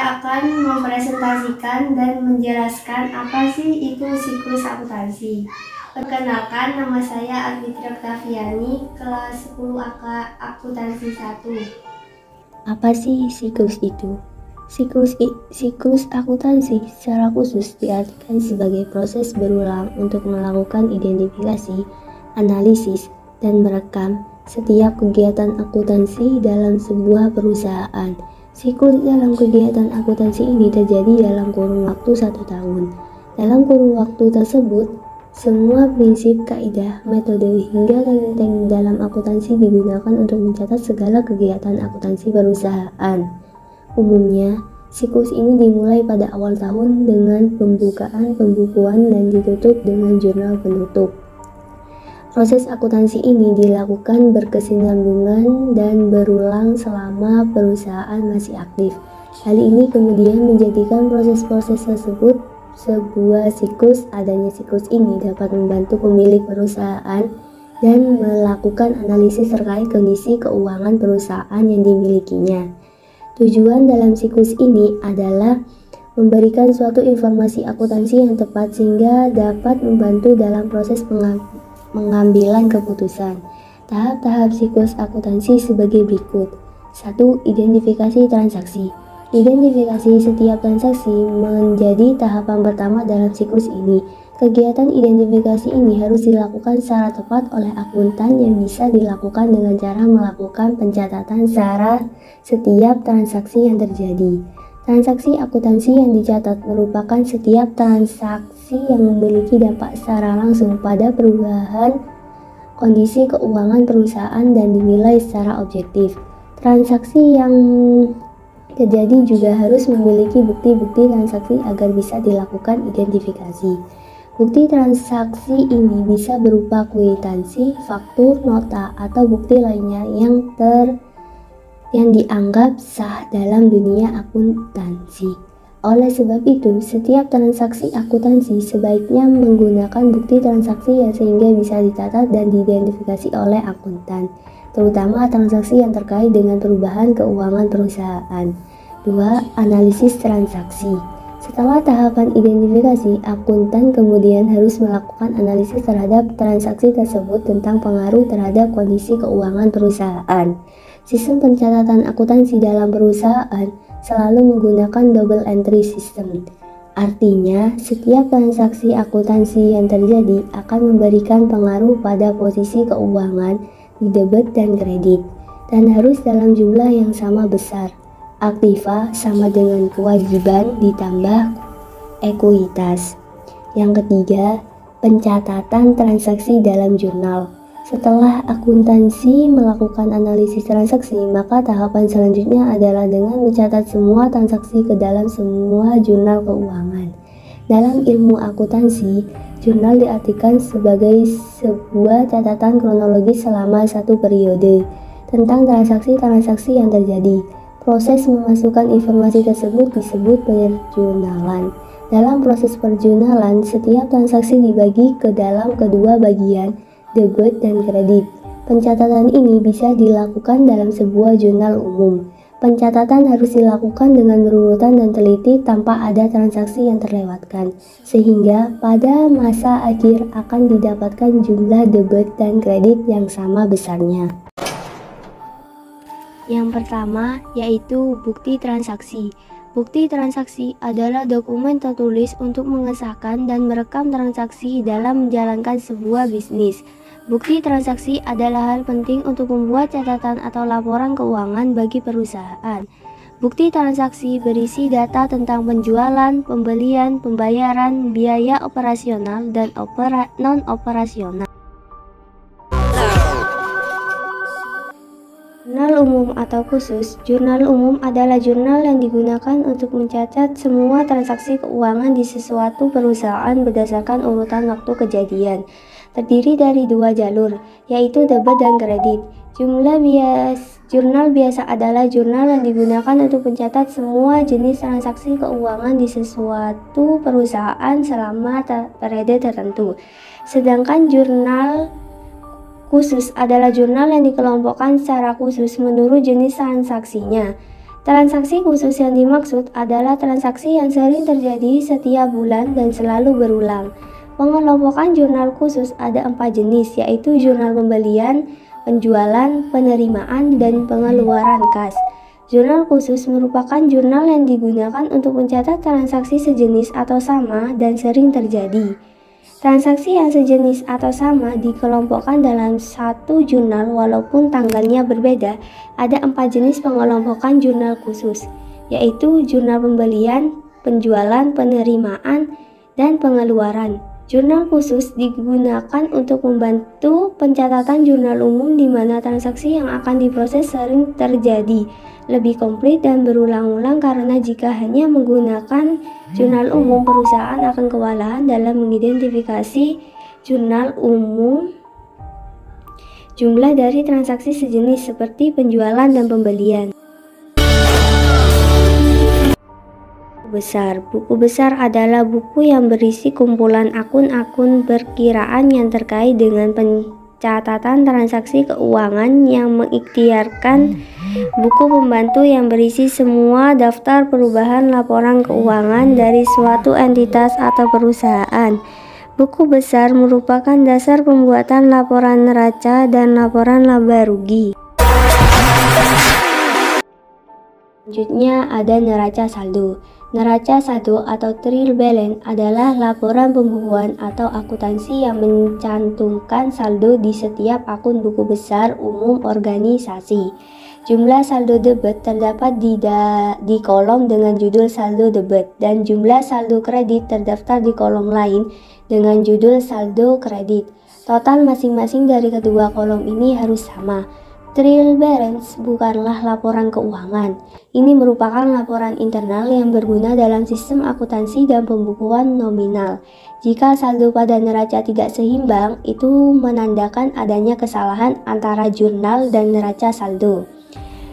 akan mempresentasikan dan menjelaskan apa sih itu siklus akuntansi. Perkenalkan, nama saya Agitra Octaviani, kelas 10 AK Akuntansi 1. Apa sih siklus itu? Siklus akuntansi secara khusus diartikan sebagai proses berulang untuk melakukan identifikasi, analisis, dan merekam setiap kegiatan akuntansi dalam sebuah perusahaan. Siklus dalam kegiatan akuntansi ini terjadi dalam kurun waktu 1 tahun. Dalam kurun waktu tersebut, semua prinsip, kaidah, metode, hingga teknik dalam akuntansi digunakan untuk mencatat segala kegiatan akuntansi perusahaan. Umumnya, siklus ini dimulai pada awal tahun dengan pembukaan pembukuan dan ditutup dengan jurnal penutup. Proses akuntansi ini dilakukan berkesinambungan dan berulang selama perusahaan masih aktif. Hal ini kemudian menjadikan proses-proses tersebut sebuah siklus. Adanya siklus ini dapat membantu pemilik perusahaan dan melakukan analisis terkait kondisi keuangan perusahaan yang dimilikinya. Tujuan dalam siklus ini adalah memberikan suatu informasi akuntansi yang tepat sehingga dapat membantu dalam proses pengambilan keputusan. Tahap-tahap siklus akuntansi sebagai berikut. 1. Identifikasi transaksi. Identifikasi setiap transaksi menjadi tahapan pertama dalam siklus ini. Kegiatan identifikasi ini harus dilakukan secara tepat oleh akuntan yang bisa dilakukan dengan cara melakukan pencatatan secara setiap transaksi yang terjadi. Transaksi akuntansi yang dicatat merupakan setiap transaksi yang memiliki dampak secara langsung pada perubahan kondisi keuangan perusahaan dan dinilai secara objektif. Transaksi yang terjadi juga harus memiliki bukti-bukti transaksi agar bisa dilakukan identifikasi. Bukti transaksi ini bisa berupa kwitansi, faktur, nota, atau bukti lainnya yang dianggap sah dalam dunia akuntansi. Oleh sebab itu, setiap transaksi akuntansi sebaiknya menggunakan bukti transaksi sehingga bisa dicatat dan diidentifikasi oleh akuntan, terutama transaksi yang terkait dengan perubahan keuangan perusahaan. 2. Analisis transaksi. Setelah tahapan identifikasi, akuntan kemudian harus melakukan analisis terhadap transaksi tersebut tentang pengaruh terhadap kondisi keuangan perusahaan. Sistem pencatatan akuntansi dalam perusahaan selalu menggunakan double entry system. Artinya, setiap transaksi akuntansi yang terjadi akan memberikan pengaruh pada posisi keuangan di debit dan kredit, dan harus dalam jumlah yang sama besar. Aktiva sama dengan kewajiban ditambah ekuitas. Yang ketiga, pencatatan transaksi dalam jurnal. Setelah akuntansi melakukan analisis transaksi, maka tahapan selanjutnya adalah dengan mencatat semua transaksi ke dalam semua jurnal keuangan. Dalam ilmu akuntansi, jurnal diartikan sebagai sebuah catatan kronologis selama satu periode tentang transaksi-transaksi yang terjadi. Proses memasukkan informasi tersebut disebut perjurnalan. Dalam proses perjurnalan, setiap transaksi dibagi ke dalam kedua bagian, debit dan kredit. Pencatatan ini bisa dilakukan dalam sebuah jurnal umum. Pencatatan harus dilakukan dengan berurutan dan teliti tanpa ada transaksi yang terlewatkan, sehingga pada masa akhir akan didapatkan jumlah debit dan kredit yang sama besarnya. Yang pertama yaitu bukti transaksi. Bukti transaksi adalah dokumen tertulis untuk mengesahkan dan merekam transaksi dalam menjalankan sebuah bisnis. Bukti transaksi adalah hal penting untuk membuat catatan atau laporan keuangan bagi perusahaan. Bukti transaksi berisi data tentang penjualan, pembelian, pembayaran, biaya operasional, dan non-operasional. Jurnal umum atau khusus. Jurnal umum adalah jurnal yang digunakan untuk mencatat semua transaksi keuangan di sesuatu perusahaan berdasarkan urutan waktu kejadian. Terdiri dari 2 jalur, yaitu debit dan kredit. Jurnal biasa adalah jurnal yang digunakan untuk mencatat semua jenis transaksi keuangan di sesuatu perusahaan selama periode tertentu. Sedangkan jurnal khusus adalah jurnal yang dikelompokkan secara khusus menurut jenis transaksinya. Transaksi khusus yang dimaksud adalah transaksi yang sering terjadi setiap bulan dan selalu berulang. Pengelompokan jurnal khusus ada 4 jenis, yaitu jurnal pembelian, penjualan, penerimaan, dan pengeluaran kas. Jurnal khusus merupakan jurnal yang digunakan untuk mencatat transaksi sejenis atau sama dan sering terjadi. Transaksi yang sejenis atau sama dikelompokkan dalam satu jurnal walaupun tanggalnya berbeda. Ada 4 jenis pengelompokan jurnal khusus, yaitu jurnal pembelian, penjualan, penerimaan, dan pengeluaran. Jurnal khusus digunakan untuk membantu pencatatan jurnal umum di mana transaksi yang akan diproses sering terjadi, lebih komplit dan berulang-ulang karena jika hanya menggunakan jurnal umum, perusahaan akan kewalahan dalam mengidentifikasi jurnal umum jumlah dari transaksi sejenis seperti penjualan dan pembelian. Buku besar adalah buku yang berisi kumpulan akun-akun perkiraan yang terkait dengan pencatatan transaksi keuangan yang mengikhtiarkan buku pembantu yang berisi semua daftar perubahan laporan keuangan dari suatu entitas atau perusahaan. Buku besar merupakan dasar pembuatan laporan neraca dan laporan laba rugi. Selanjutnya ada neraca saldo. Neraca saldo atau trial balance adalah laporan pembukuan atau akuntansi yang mencantumkan saldo di setiap akun buku besar umum organisasi. Jumlah saldo debit terdapat di kolom dengan judul saldo debit dan jumlah saldo kredit terdaftar di kolom lain dengan judul saldo kredit. Total masing-masing dari kedua kolom ini harus sama. Trial balance bukanlah laporan keuangan. Ini merupakan laporan internal yang berguna dalam sistem akuntansi dan pembukuan nominal. Jika saldo pada neraca tidak seimbang, itu menandakan adanya kesalahan antara jurnal dan neraca saldo.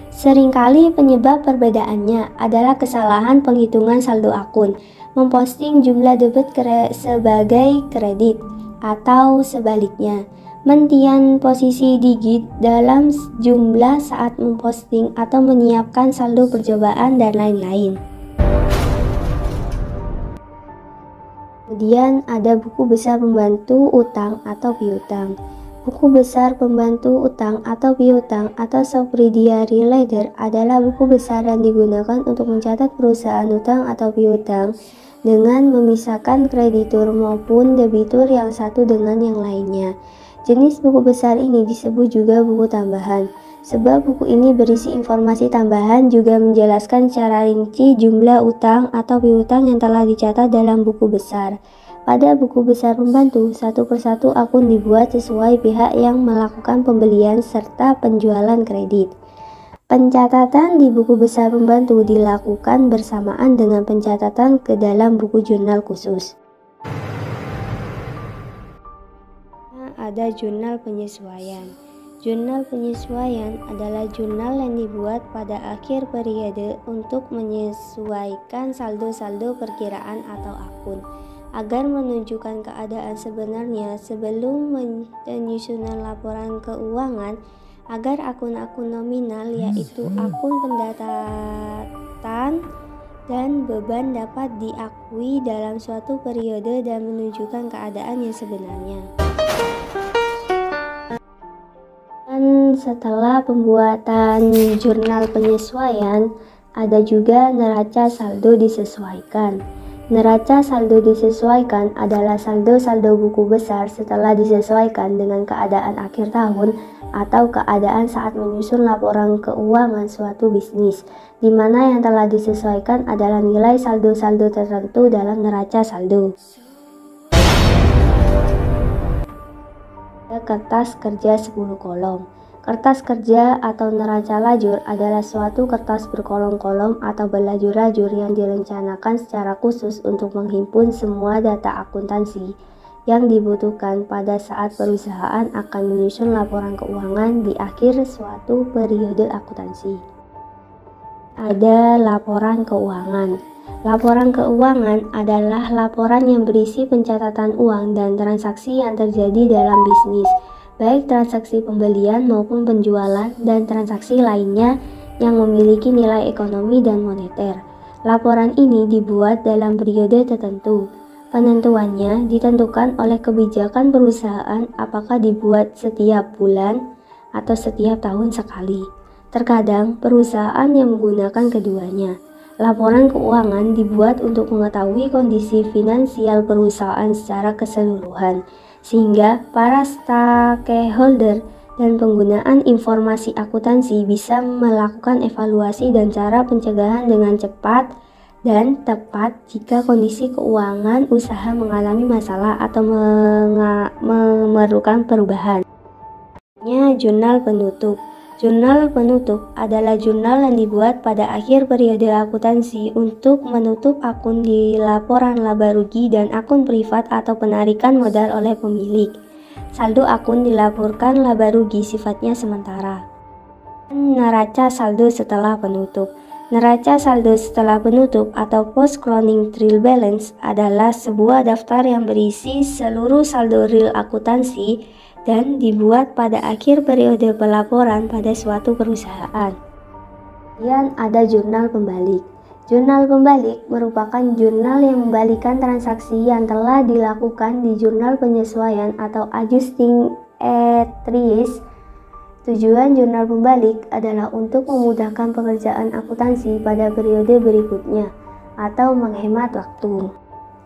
Seringkali penyebab perbedaannya adalah kesalahan penghitungan saldo akun, memposting jumlah debit sebagai kredit, atau sebaliknya, mentian posisi digit dalam jumlah saat memposting atau menyiapkan saldo percobaan dan lain-lain. Kemudian ada buku besar pembantu utang atau piutang. Buku besar pembantu utang atau piutang atau subsidiary ledger adalah buku besar yang digunakan untuk mencatat perusahaan utang atau piutang dengan memisahkan kreditur maupun debitur yang satu dengan yang lainnya. Jenis buku besar ini disebut juga buku tambahan, sebab buku ini berisi informasi tambahan juga menjelaskan secara rinci jumlah utang atau piutang yang telah dicatat dalam buku besar. Pada buku besar pembantu, satu persatu akun dibuat sesuai pihak yang melakukan pembelian serta penjualan kredit. Pencatatan di buku besar pembantu dilakukan bersamaan dengan pencatatan ke dalam buku jurnal khusus. Ada jurnal penyesuaian. Jurnal penyesuaian adalah jurnal yang dibuat pada akhir periode untuk menyesuaikan saldo-saldo perkiraan atau akun agar menunjukkan keadaan sebenarnya sebelum penyusunan laporan keuangan agar akun-akun nominal yaitu akun pendapatan dan beban dapat diakui dalam suatu periode dan menunjukkan keadaan yang sebenarnya. Dan setelah pembuatan jurnal penyesuaian, ada juga neraca saldo disesuaikan. Neraca saldo disesuaikan adalah saldo-saldo buku besar setelah disesuaikan dengan keadaan akhir tahun atau keadaan saat menyusun laporan keuangan suatu bisnis, di mana yang telah disesuaikan adalah nilai saldo-saldo tertentu dalam neraca saldo. Kertas kerja 10 kolom. Kertas kerja atau neraca lajur adalah suatu kertas berkolom-kolom atau berlajur-lajur yang direncanakan secara khusus untuk menghimpun semua data akuntansi yang dibutuhkan pada saat perusahaan akan menyusun laporan keuangan di akhir suatu periode akuntansi. Ada laporan keuangan. Laporan keuangan adalah laporan yang berisi pencatatan uang dan transaksi yang terjadi dalam bisnis, baik transaksi pembelian maupun penjualan dan transaksi lainnya yang memiliki nilai ekonomi dan moneter. Laporan ini dibuat dalam periode tertentu. Penentuannya ditentukan oleh kebijakan perusahaan, apakah dibuat setiap bulan atau setiap tahun sekali. Terkadang perusahaan yang menggunakan keduanya. Laporan keuangan dibuat untuk mengetahui kondisi finansial perusahaan secara keseluruhan, sehingga para stakeholder dan penggunaan informasi akuntansi bisa melakukan evaluasi dan cara pencegahan dengan cepat dan tepat jika kondisi keuangan usaha mengalami masalah atau memerlukan perubahan. Jurnal penutup. Jurnal penutup adalah jurnal yang dibuat pada akhir periode akuntansi untuk menutup akun di laporan laba rugi dan akun privat atau penarikan modal oleh pemilik. Saldo akun dilaporkan laba rugi sifatnya sementara. Neraca saldo setelah penutup. Neraca saldo setelah penutup atau post closing trial balance adalah sebuah daftar yang berisi seluruh saldo real akuntansi dan dibuat pada akhir periode pelaporan pada suatu perusahaan. Kemudian ada jurnal pembalik. Jurnal pembalik merupakan jurnal yang membalikan transaksi yang telah dilakukan di jurnal penyesuaian atau adjusting entries. Tujuan jurnal pembalik adalah untuk memudahkan pekerjaan akuntansi pada periode berikutnya atau menghemat waktu.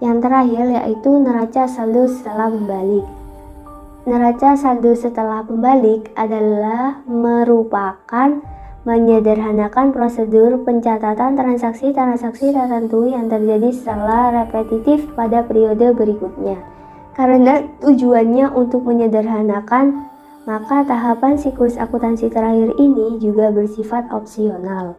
Yang terakhir yaitu neraca saldo setelah pembalik. Neraca saldo setelah pembalik adalah merupakan menyederhanakan prosedur pencatatan transaksi-transaksi tertentu yang terjadi secara repetitif pada periode berikutnya. Karena tujuannya untuk menyederhanakan, maka tahapan siklus akuntansi terakhir ini juga bersifat opsional.